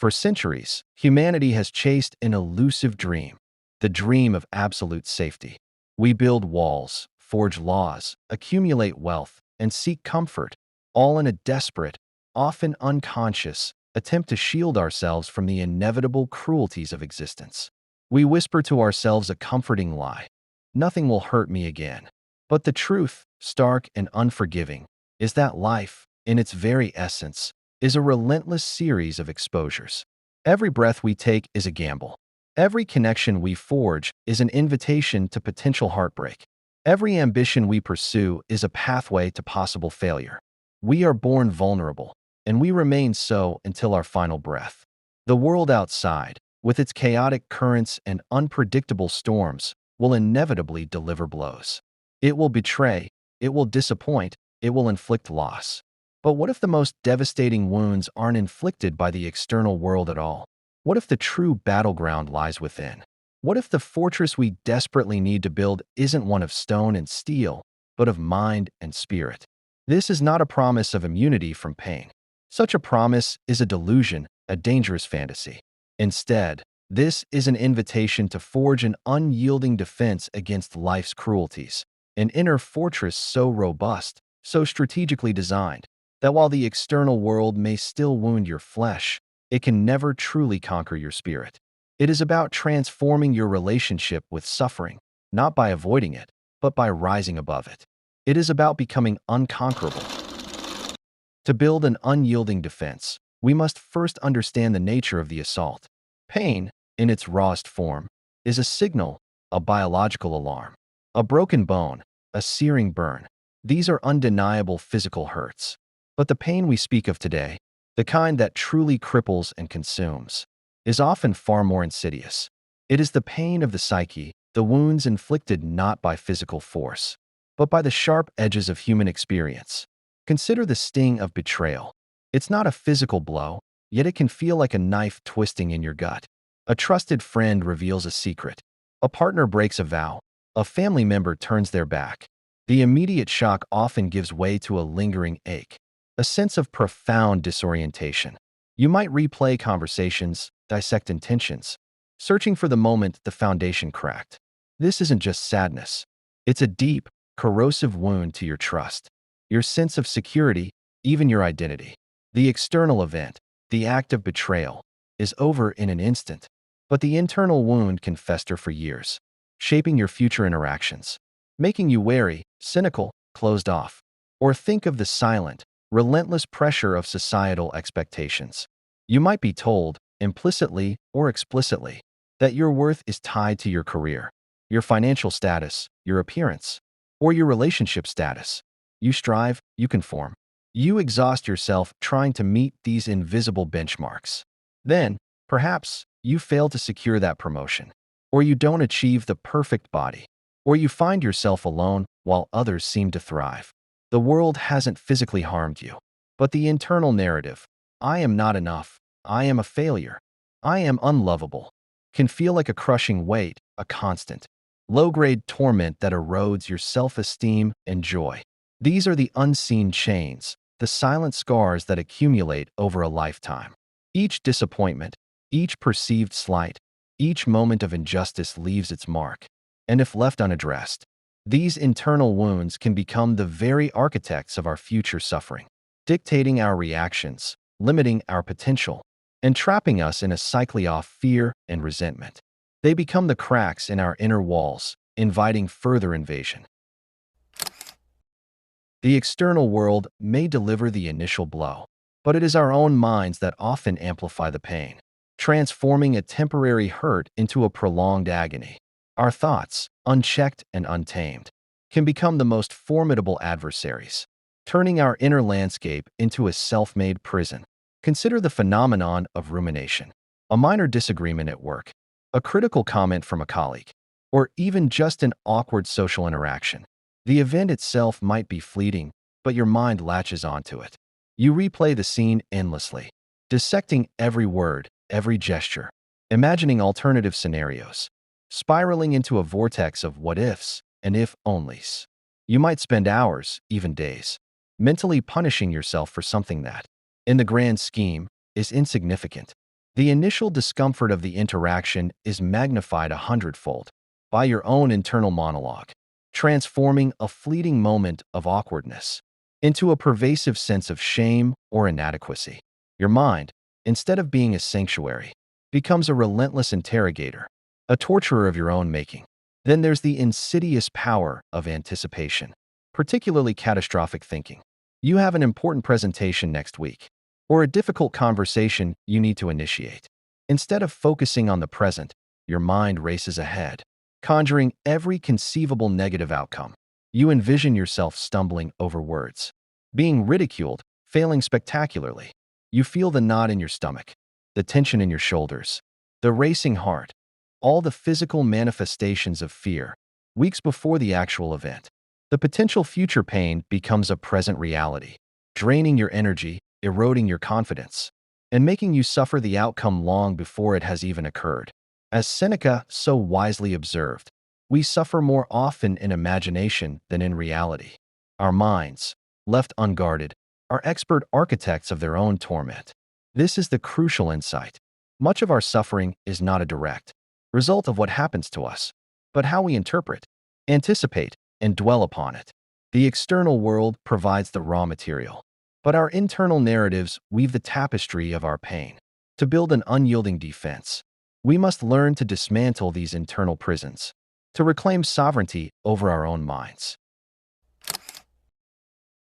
For centuries, humanity has chased an elusive dream, the dream of absolute safety. We build walls, forge laws, accumulate wealth, and seek comfort, all in a desperate, often unconscious, attempt to shield ourselves from the inevitable cruelties of existence. We whisper to ourselves a comforting lie: nothing will hurt me again. But the truth, stark and unforgiving, is that life, in its very essence, is a relentless series of exposures. Every breath we take is a gamble. Every connection we forge is an invitation to potential heartbreak. Every ambition we pursue is a pathway to possible failure. We are born vulnerable, and we remain so until our final breath. The world outside, with its chaotic currents and unpredictable storms, will inevitably deliver blows. It will betray, it will disappoint, it will inflict loss. But what if the most devastating wounds aren't inflicted by the external world at all? What if the true battleground lies within? What if the fortress we desperately need to build isn't one of stone and steel, but of mind and spirit? This is not a promise of immunity from pain. Such a promise is a delusion, a dangerous fantasy. Instead, this is an invitation to forge an unyielding defense against life's cruelties, an inner fortress so robust, so strategically designed, that while the external world may still wound your flesh, it can never truly conquer your spirit. It is about transforming your relationship with suffering, not by avoiding it, but by rising above it. It is about becoming unconquerable. To build an unyielding defense, we must first understand the nature of the assault. Pain, in its rawest form, is a signal, a biological alarm. A broken bone, a searing burn, these are undeniable physical hurts. But the pain we speak of today, the kind that truly cripples and consumes, is often far more insidious. It is the pain of the psyche, the wounds inflicted not by physical force, but by the sharp edges of human experience. Consider the sting of betrayal. It's not a physical blow, yet it can feel like a knife twisting in your gut. A trusted friend reveals a secret. A partner breaks a vow. A family member turns their back. The immediate shock often gives way to a lingering ache, a sense of profound disorientation. You might replay conversations, dissect intentions, searching for the moment the foundation cracked. This isn't just sadness. It's a deep, corrosive wound to your trust, your sense of security, even your identity. The external event, the act of betrayal, is over in an instant, but the internal wound can fester for years, shaping your future interactions, making you wary, cynical, closed off. Or think of the silent, relentless pressure of societal expectations. You might be told, implicitly or explicitly, that your worth is tied to your career, your financial status, your appearance, or your relationship status. You strive, you conform. You exhaust yourself trying to meet these invisible benchmarks. Then, perhaps, you fail to secure that promotion, or you don't achieve the perfect body, or you find yourself alone while others seem to thrive. The world hasn't physically harmed you, but the internal narrative, I am not enough, I am a failure, I am unlovable, can feel like a crushing weight, a constant, low-grade torment that erodes your self-esteem and joy. These are the unseen chains, the silent scars that accumulate over a lifetime. Each disappointment, each perceived slight, each moment of injustice leaves its mark. And if left unaddressed, these internal wounds can become the very architects of our future suffering, dictating our reactions, limiting our potential, and trapping us in a cycle of fear and resentment. They become the cracks in our inner walls, inviting further invasion. The external world may deliver the initial blow, but it is our own minds that often amplify the pain, transforming a temporary hurt into a prolonged agony. Our thoughts, unchecked and untamed, can become the most formidable adversaries, turning our inner landscape into a self-made prison. Consider the phenomenon of rumination. A minor disagreement at work, a critical comment from a colleague, or even just an awkward social interaction. The event itself might be fleeting, but your mind latches onto it. You replay the scene endlessly, dissecting every word, every gesture, imagining alternative scenarios, spiraling into a vortex of what-ifs and if-onlys. You might spend hours, even days, mentally punishing yourself for something that, in the grand scheme, is insignificant. The initial discomfort of the interaction is magnified 100-fold by your own internal monologue, transforming a fleeting moment of awkwardness into a pervasive sense of shame or inadequacy. Your mind, instead of being a sanctuary, becomes a relentless interrogator, a torturer of your own making. Then there's the insidious power of anticipation, particularly catastrophic thinking. You have an important presentation next week, or a difficult conversation you need to initiate. Instead of focusing on the present, your mind races ahead, conjuring every conceivable negative outcome. You envision yourself stumbling over words, being ridiculed, failing spectacularly. You feel the knot in your stomach, the tension in your shoulders, the racing heart, all the physical manifestations of fear, weeks before the actual event. The potential future pain becomes a present reality, draining your energy, eroding your confidence, and making you suffer the outcome long before it has even occurred. As Seneca so wisely observed, we suffer more often in imagination than in reality. Our minds, left unguarded, are expert architects of their own torment. This is the crucial insight. Much of our suffering is not a direct result of what happens to us, but how we interpret, anticipate, and dwell upon it. The external world provides the raw material, but our internal narratives weave the tapestry of our pain. To build an unyielding defense, we must learn to dismantle these internal prisons, to reclaim sovereignty over our own minds.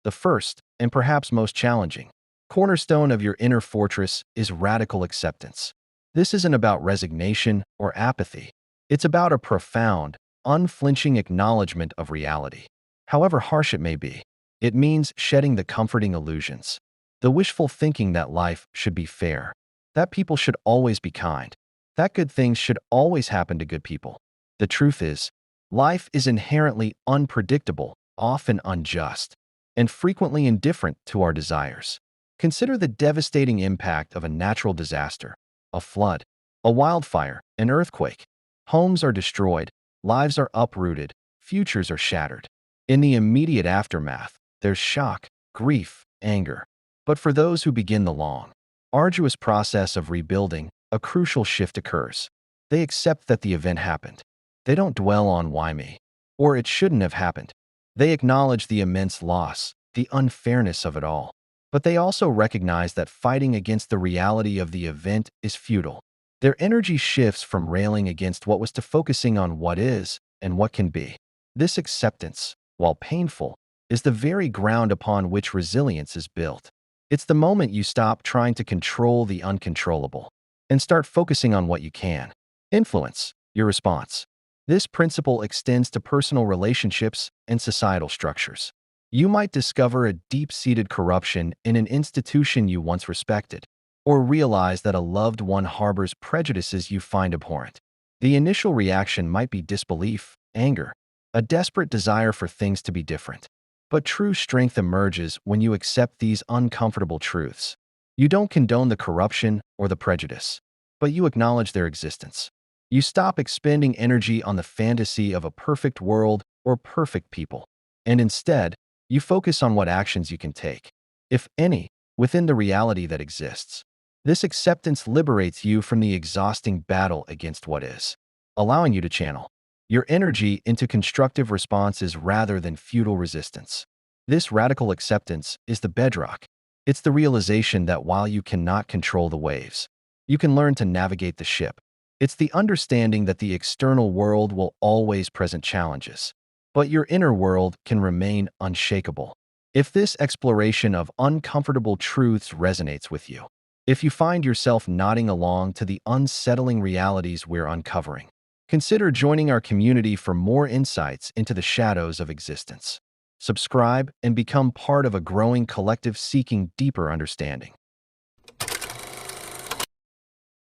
The first, and perhaps most challenging, cornerstone of your inner fortress is radical acceptance. This isn't about resignation or apathy. It's about a profound, unflinching acknowledgement of reality. However harsh it may be, it means shedding the comforting illusions, the wishful thinking that life should be fair, that people should always be kind, that good things should always happen to good people. The truth is, life is inherently unpredictable, often unjust, and frequently indifferent to our desires. Consider the devastating impact of a natural disaster, a flood, a wildfire, an earthquake. Homes are destroyed, lives are uprooted, futures are shattered. In the immediate aftermath, there's shock, grief, anger. But for those who begin the long, arduous process of rebuilding, a crucial shift occurs. They accept that the event happened. They don't dwell on why me, or it shouldn't have happened. They acknowledge the immense loss, the unfairness of it all. But they also recognize that fighting against the reality of the event is futile. Their energy shifts from railing against what was to focusing on what is and what can be. This acceptance, while painful, is the very ground upon which resilience is built. It's the moment you stop trying to control the uncontrollable and start focusing on what you can influence, your response. This principle extends to personal relationships and societal structures. You might discover a deep-seated corruption in an institution you once respected, or realize that a loved one harbors prejudices you find abhorrent. The initial reaction might be disbelief, anger, a desperate desire for things to be different. But true strength emerges when you accept these uncomfortable truths. You don't condone the corruption or the prejudice, but you acknowledge their existence. You stop expending energy on the fantasy of a perfect world or perfect people, and instead, you focus on what actions you can take, if any, within the reality that exists. This acceptance liberates you from the exhausting battle against what is, allowing you to channel your energy into constructive responses rather than futile resistance. This radical acceptance is the bedrock. It's the realization that while you cannot control the waves, you can learn to navigate the ship. It's the understanding that the external world will always present challenges, but your inner world can remain unshakable. If this exploration of uncomfortable truths resonates with you, if you find yourself nodding along to the unsettling realities we're uncovering, consider joining our community for more insights into the shadows of existence. Subscribe and become part of a growing collective seeking deeper understanding.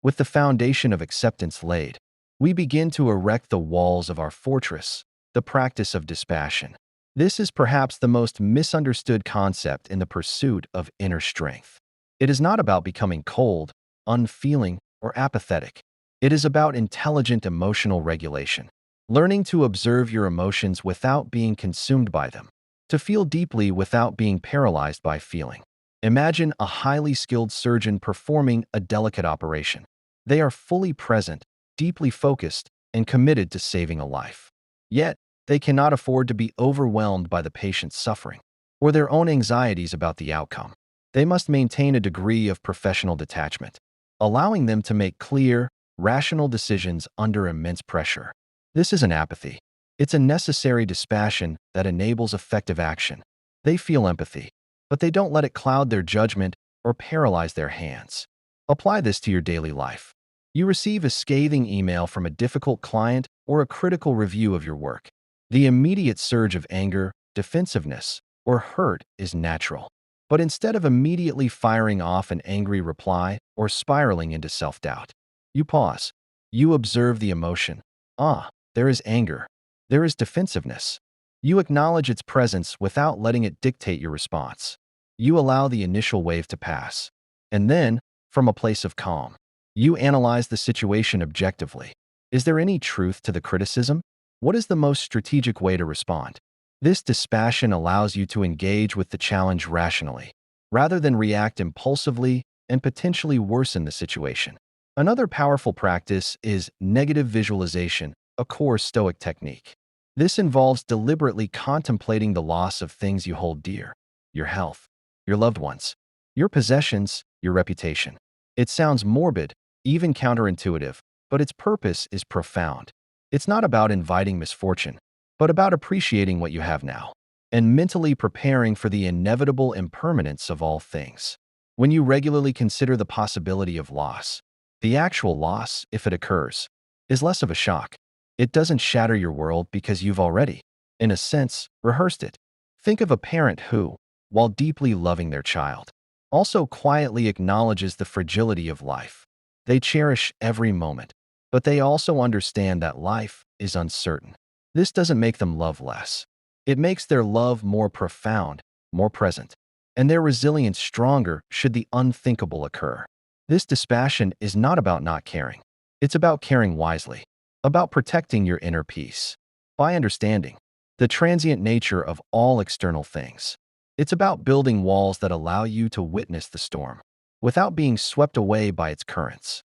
With the foundation of acceptance laid, we begin to erect the walls of our fortress, the practice of dispassion. This is perhaps the most misunderstood concept in the pursuit of inner strength. It is not about becoming cold, unfeeling, or apathetic. It is about intelligent emotional regulation, learning to observe your emotions without being consumed by them, to feel deeply without being paralyzed by feeling. Imagine a highly skilled surgeon performing a delicate operation. They are fully present, deeply focused, and committed to saving a life. Yet, they cannot afford to be overwhelmed by the patient's suffering or their own anxieties about the outcome. They must maintain a degree of professional detachment, allowing them to make clear, rational decisions under immense pressure. This isn't apathy. It's a necessary dispassion that enables effective action. They feel empathy, but they don't let it cloud their judgment or paralyze their hands. Apply this to your daily life. You receive a scathing email from a difficult client or a critical review of your work. The immediate surge of anger, defensiveness, or hurt is natural. But instead of immediately firing off an angry reply or spiraling into self-doubt, you pause. You observe the emotion. There is anger. There is defensiveness. You acknowledge its presence without letting it dictate your response. You allow the initial wave to pass. And then, from a place of calm, you analyze the situation objectively. Is there any truth to the criticism? What is the most strategic way to respond? This dispassion allows you to engage with the challenge rationally, rather than react impulsively and potentially worsen the situation. Another powerful practice is negative visualization, a core Stoic technique. This involves deliberately contemplating the loss of things you hold dear: your health, your loved ones, your possessions, your reputation. It sounds morbid, even counterintuitive, but its purpose is profound. It's not about inviting misfortune, but about appreciating what you have now and mentally preparing for the inevitable impermanence of all things. When you regularly consider the possibility of loss, the actual loss, if it occurs, is less of a shock. It doesn't shatter your world because you've already, in a sense, rehearsed it. Think of a parent who, while deeply loving their child, also quietly acknowledges the fragility of life. They cherish every moment, but they also understand that life is uncertain. This doesn't make them love less. It makes their love more profound, more present, and their resilience stronger should the unthinkable occur. This dispassion is not about not caring. It's about caring wisely, about protecting your inner peace. By understanding the transient nature of all external things, it's about building walls that allow you to witness the storm without being swept away by its currents.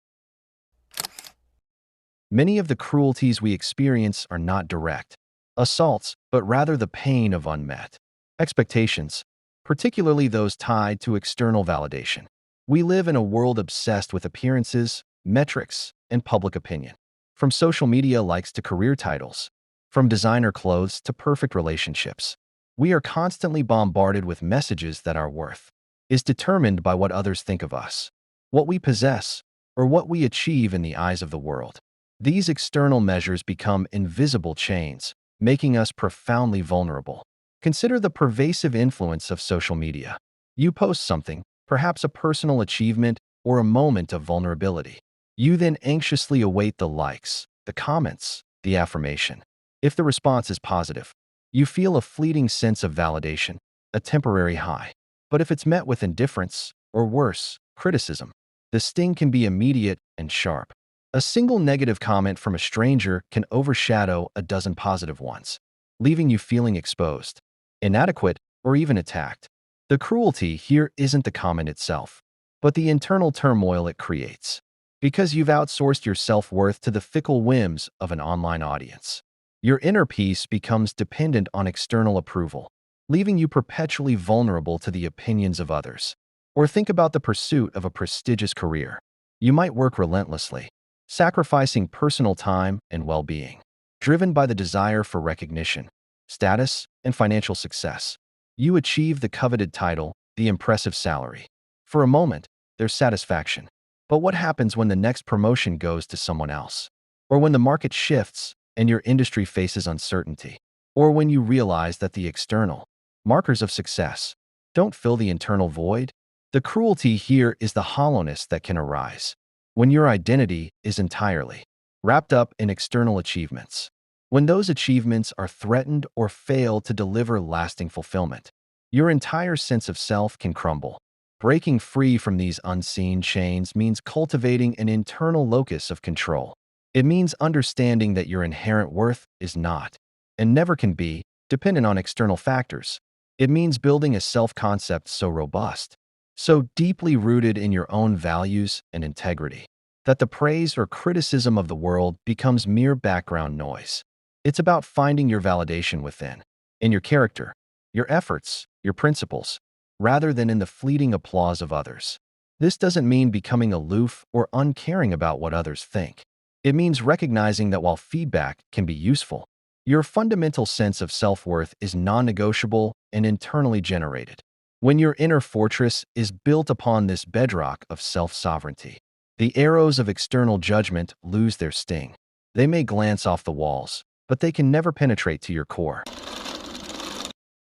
Many of the cruelties we experience are not direct assaults, but rather the pain of unmet expectations, particularly those tied to external validation. We live in a world obsessed with appearances, metrics, and public opinion. From social media likes to career titles, from designer clothes to perfect relationships, we are constantly bombarded with messages that our worth is determined by what others think of us, what we possess, or what we achieve in the eyes of the world. These external measures become invisible chains, making us profoundly vulnerable. Consider the pervasive influence of social media. You post something, perhaps a personal achievement or a moment of vulnerability. You then anxiously await the likes, the comments, the affirmation. If the response is positive, you feel a fleeting sense of validation, a temporary high. But if it's met with indifference, or worse, criticism, the sting can be immediate and sharp. A single negative comment from a stranger can overshadow a dozen positive ones, leaving you feeling exposed, inadequate, or even attacked. The cruelty here isn't the comment itself, but the internal turmoil it creates, because you've outsourced your self-worth to the fickle whims of an online audience. Your inner peace becomes dependent on external approval, leaving you perpetually vulnerable to the opinions of others. Or think about the pursuit of a prestigious career. You might work relentlessly, sacrificing personal time and well-being, driven by the desire for recognition, status, and financial success. You achieve the coveted title, the impressive salary. For a moment, there's satisfaction. But what happens when the next promotion goes to someone else? Or when the market shifts and your industry faces uncertainty? Or when you realize that the external markers of success don't fill the internal void? The cruelty here is the hollowness that can arise when your identity is entirely wrapped up in external achievements. When those achievements are threatened or fail to deliver lasting fulfillment, your entire sense of self can crumble. Breaking free from these unseen chains means cultivating an internal locus of control. It means understanding that your inherent worth is not, and never can be, dependent on external factors. It means building a self-concept so robust so deeply rooted in your own values and integrity that the praise or criticism of the world becomes mere background noise. It's about finding your validation within, in your character, your efforts, your principles, rather than in the fleeting applause of others. This doesn't mean becoming aloof or uncaring about what others think. It means recognizing that while feedback can be useful, your fundamental sense of self-worth is non-negotiable and internally generated. When your inner fortress is built upon this bedrock of self-sovereignty, the arrows of external judgment lose their sting. They may glance off the walls, but they can never penetrate to your core.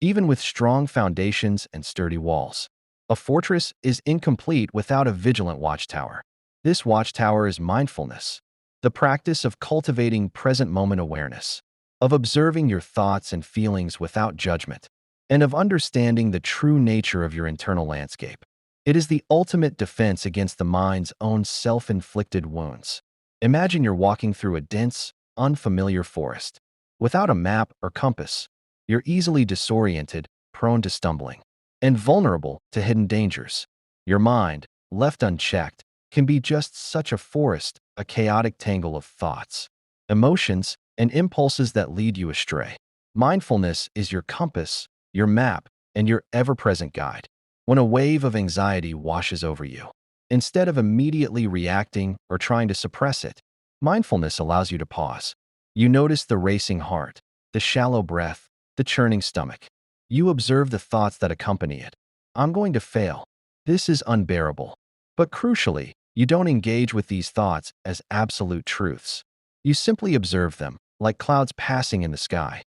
Even with strong foundations and sturdy walls, a fortress is incomplete without a vigilant watchtower. This watchtower is mindfulness, the practice of cultivating present moment awareness, of observing your thoughts and feelings without judgment, and of understanding the true nature of your internal landscape. It is the ultimate defense against the mind's own self-inflicted wounds. Imagine you're walking through a dense, unfamiliar forest. Without a map or compass, you're easily disoriented, prone to stumbling, and vulnerable to hidden dangers. Your mind, left unchecked, can be just such a forest, a chaotic tangle of thoughts, emotions, and impulses that lead you astray. Mindfulness is your compass, your map, and your ever-present guide. When a wave of anxiety washes over you, instead of immediately reacting or trying to suppress it, mindfulness allows you to pause. You notice the racing heart, the shallow breath, the churning stomach. You observe the thoughts that accompany it. I'm going to fail. This is unbearable. But crucially, you don't engage with these thoughts as absolute truths. You simply observe them, like clouds passing in the sky.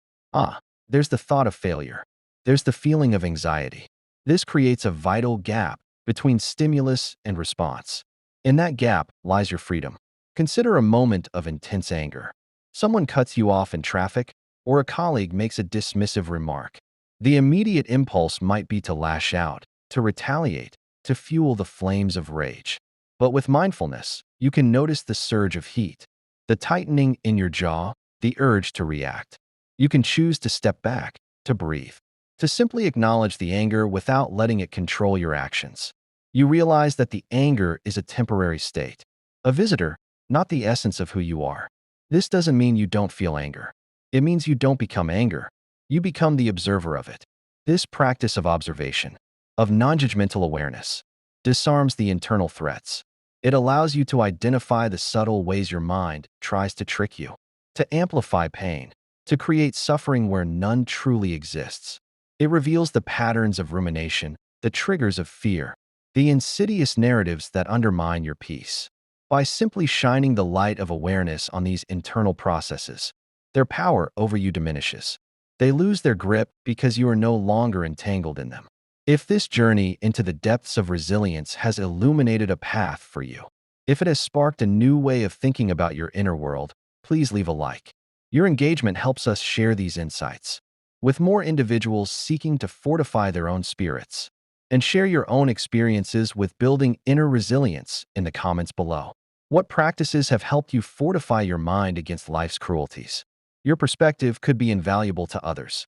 There's the thought of failure. There's the feeling of anxiety. This creates a vital gap between stimulus and response. In that gap lies your freedom. Consider a moment of intense anger. Someone cuts you off in traffic, or a colleague makes a dismissive remark. The immediate impulse might be to lash out, to retaliate, to fuel the flames of rage. But with mindfulness, you can notice the surge of heat, the tightening in your jaw, the urge to react. You can choose to step back, to breathe, to simply acknowledge the anger without letting it control your actions. You realize that the anger is a temporary state, a visitor, not the essence of who you are. This doesn't mean you don't feel anger. It means you don't become anger. You become the observer of it. This practice of observation, of non-judgmental awareness, disarms the internal threats. It allows you to identify the subtle ways your mind tries to trick you, to amplify pain, to create suffering where none truly exists. It reveals the patterns of rumination, the triggers of fear, the insidious narratives that undermine your peace. By simply shining the light of awareness on these internal processes, their power over you diminishes. They lose their grip because you are no longer entangled in them. If this journey into the depths of resilience has illuminated a path for you, if it has sparked a new way of thinking about your inner world, please leave a like. Your engagement helps us share these insights with more individuals seeking to fortify their own spirits. And share your own experiences with building inner resilience in the comments below. What practices have helped you fortify your mind against life's cruelties? Your perspective could be invaluable to others.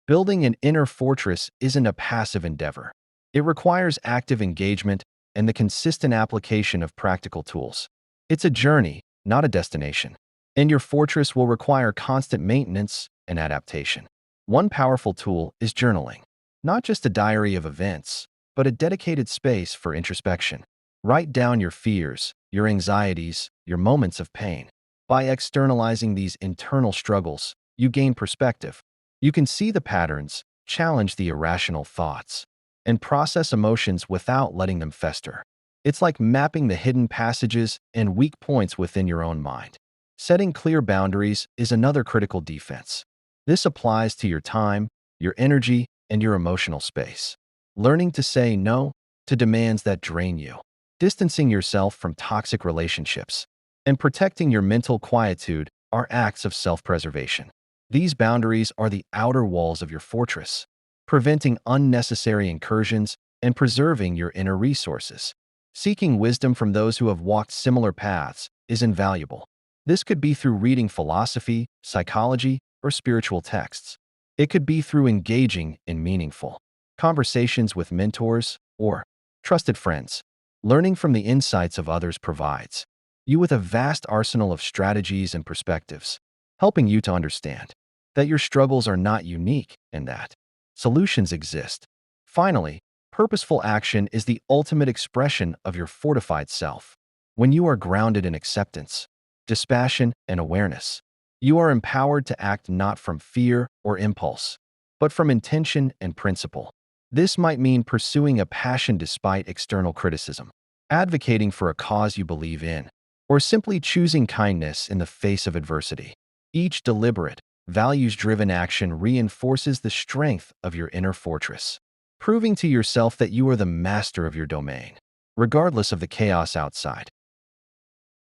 Building an inner fortress isn't a passive endeavor. It requires active engagement and the consistent application of practical tools. It's a journey, not a destination. And your fortress will require constant maintenance and adaptation. One powerful tool is journaling. Not just a diary of events, but a dedicated space for introspection. Write down your fears, your anxieties, your moments of pain. By externalizing these internal struggles, you gain perspective. You can see the patterns, challenge the irrational thoughts, and process emotions without letting them fester. It's like mapping the hidden passages and weak points within your own mind. Setting clear boundaries is another critical defense. This applies to your time, your energy, and your emotional space. Learning to say no to demands that drain you, distancing yourself from toxic relationships, and protecting your mental quietude are acts of self-preservation. These boundaries are the outer walls of your fortress, preventing unnecessary incursions and preserving your inner resources. Seeking wisdom from those who have walked similar paths is invaluable. This could be through reading philosophy, psychology, or spiritual texts. It could be through engaging in meaningful, conversations with mentors, or trusted friends. Learning from the insights of others provides you with a vast arsenal of strategies and perspectives, helping you to understand that your struggles are not unique and that solutions exist. Finally, purposeful action is the ultimate expression of your fortified self. When you are grounded in acceptance, dispassion, and awareness, you are empowered to act not from fear or impulse, but from intention and principle. This might mean pursuing a passion despite external criticism, advocating for a cause you believe in, or simply choosing kindness in the face of adversity. Each deliberate, values-driven action reinforces the strength of your inner fortress, proving to yourself that you are the master of your domain, regardless of the chaos outside.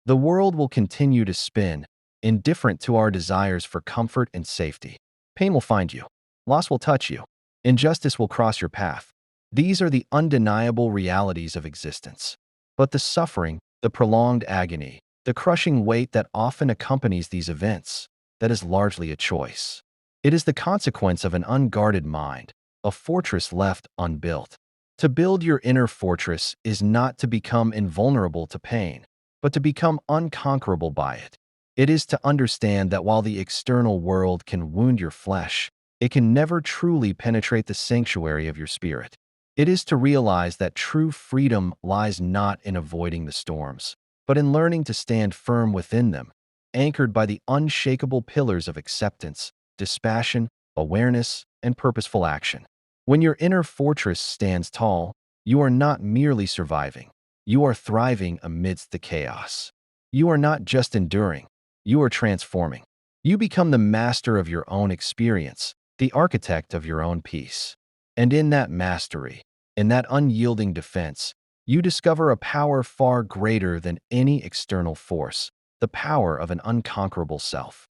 The world will continue to spin, indifferent to our desires for comfort and safety. Pain will find you. Loss will touch you. Injustice will cross your path. These are the undeniable realities of existence. But the suffering, the prolonged agony, the crushing weight that often accompanies these events, that is largely a choice. It is the consequence of an unguarded mind, a fortress left unbuilt. To build your inner fortress is not to become invulnerable to pain, but to become unconquerable by it. It is to understand that while the external world can wound your flesh, it can never truly penetrate the sanctuary of your spirit. It is to realize that true freedom lies not in avoiding the storms, but in learning to stand firm within them, anchored by the unshakable pillars of acceptance, dispassion, awareness, and purposeful action. When your inner fortress stands tall, you are not merely surviving. You are thriving amidst the chaos. You are not just enduring, you are transforming. You become the master of your own experience, the architect of your own peace. And in that mastery, in that unyielding defense, you discover a power far greater than any external force, the power of an unconquerable self.